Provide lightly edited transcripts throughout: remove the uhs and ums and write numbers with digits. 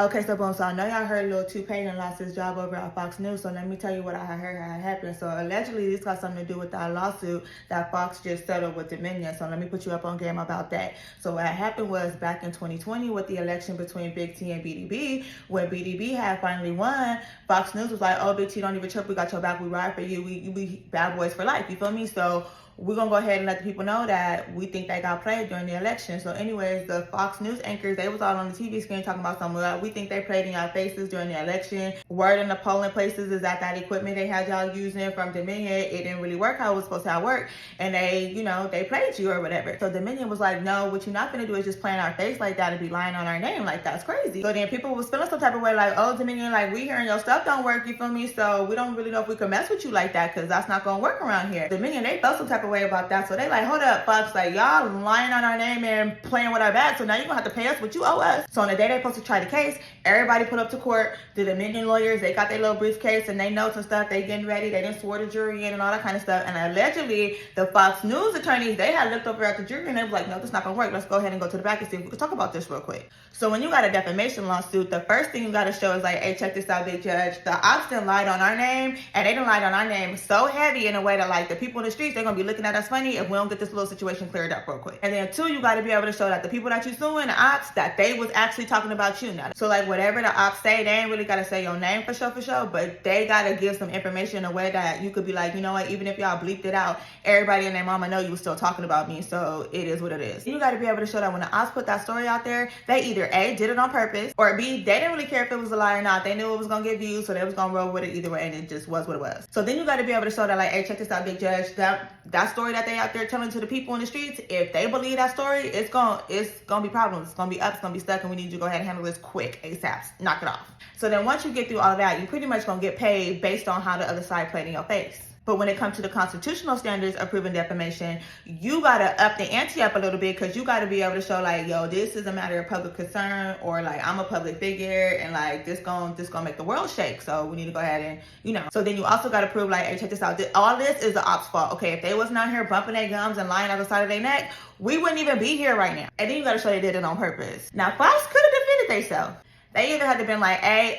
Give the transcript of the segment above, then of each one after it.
Okay, so boom, so I know y'all heard Lil 2K lost his job over at Fox News, so let me tell you what I heard had happened. So allegedly, this got something to do with that lawsuit that Fox just settled with Dominion. So let me put you up on game about that. So what happened was back in 2020 with the election between Big T and BDB, when BDB had finally won, Fox News was like, oh, Big T, don't even trip, we got your back, we ride for you, we bad boys for life, you feel me? So we're going to go ahead and let the people know that we think they got played during the election. So anyways, the Fox News anchors, they was all on the TV screen talking about something like, we think they played in y'all faces during the election. Word in the polling places is that equipment they had y'all using from Dominion, it didn't really work how it was supposed to work. And they, they played you or whatever. So Dominion was like, no, what you're not going to do is just play in our face like that and be lying on our name. Like, that's crazy. So then people was feeling some type of way like, oh, Dominion, like, we hearing your stuff don't work, you feel me? So we don't really know if we can mess with you like that because that's not going to work around here. Dominion, they felt some type of way about that. So they like, hold up, Fox, like, y'all lying on our name and playing with our back, so now you're gonna have to pay us what you owe us. So on the day they supposed to try the case, everybody put up to court. The Dominion lawyers, they got their little briefcase and they notes and stuff, they getting ready, they didn't swear the jury in and all that kind of stuff. And allegedly, the Fox News attorneys, they had looked over at the jury and they was like, no, this is not gonna work. Let's go ahead and go to the back and see if we can talk about this real quick. So when you got a defamation lawsuit, the first thing you gotta show is like, hey, check this out, big judge. The ops done lied on our name, and they done lied on our name so heavy in a way that like the people in the streets, they're gonna be looking at us funny if we don't get this little situation cleared up real quick. And then two, you got to be able to show that the people that you suing, the ops, that they was actually talking about you now. So like whatever the ops say, they ain't really got to say your name for sure, but they got to give some information in a way that you could be like, you know what, even if y'all bleeped it out, everybody and their mama know you was still talking about me, so it is what it is. You got to be able to show that when the ops put that story out there, they either A, did it on purpose, or B, they didn't really care if it was a lie or not. They knew it was going to get views, so they was going to roll with it either way, and it just was what it was. So then you got to be able to show that like, hey, check this out, big judge, that story that they out there telling to the people in the streets, if they believe that story, it's gonna be problems. It's gonna be up, it's gonna be stuck, and we need you to go ahead and handle this quick, ASAP. Knock it off. So then once you get through all of that, you pretty much gonna get paid based on how the other side played in your face. But when it comes to the constitutional standards of proving defamation, you gotta up the ante up a little bit, because you gotta be able to show like, yo, this is a matter of public concern, or like I'm a public figure and like this gonna make the world shake. So we need to go ahead and So then you also gotta prove like, hey, check this out. All this is the ops fault. Okay, if they wasn't out here bumping their gums and lying out the side of their neck, we wouldn't even be here right now. And then you gotta show they did it on purpose. Now Fox could have defended themselves. They either had to been like, hey,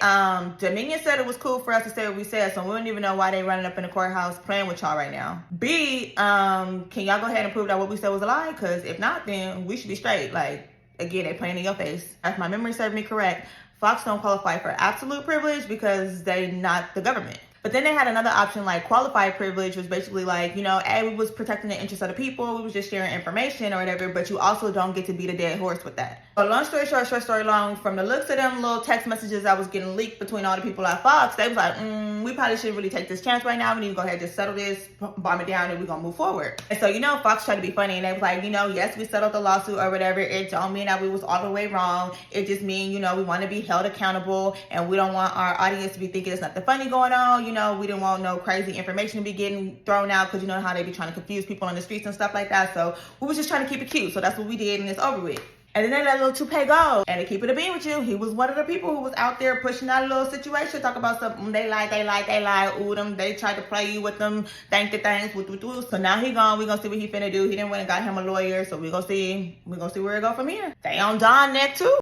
Dominion said it was cool for us to say what we said, so we don't even know why they running up in the courthouse playing with y'all right now. B, can y'all go ahead and prove that what we said was a lie? Because if not, then we should be straight. Like, again, they playing in your face. If my memory served me correct, Fox don't qualify for absolute privilege because they not the government. But then they had another option like qualified privilege, was basically like, hey, we was protecting the interests of the people, we was just sharing information or whatever, but you also don't get to beat a dead horse with that. But long story short, short story long, from the looks of them little text messages that was getting leaked between all the people at Fox, they was like, we probably shouldn't really take this chance right now. We need to go ahead and just settle this, bomb it down, and we're gonna move forward. And so, Fox tried to be funny, and they was like, yes, we settled the lawsuit or whatever. It don't mean that we was all the way wrong. It just mean, we want to be held accountable, and we don't want our audience to be thinking it's nothing funny going on. We didn't want no crazy information to be getting thrown out, because you know how they be trying to confuse people on the streets and stuff like that. So we was just trying to keep it cute. So that's what we did, and it's over with. And then they let Lil 2K go. And to keep it a bean with you, he was one of the people who was out there pushing out a little situation, talk about something, they lied, ooh, them, they tried to play you with them, thank the things, So now he gone, we gonna see what he finna do. He didn't went and got him a lawyer, so we gonna see where it go from here. They on Don neck too.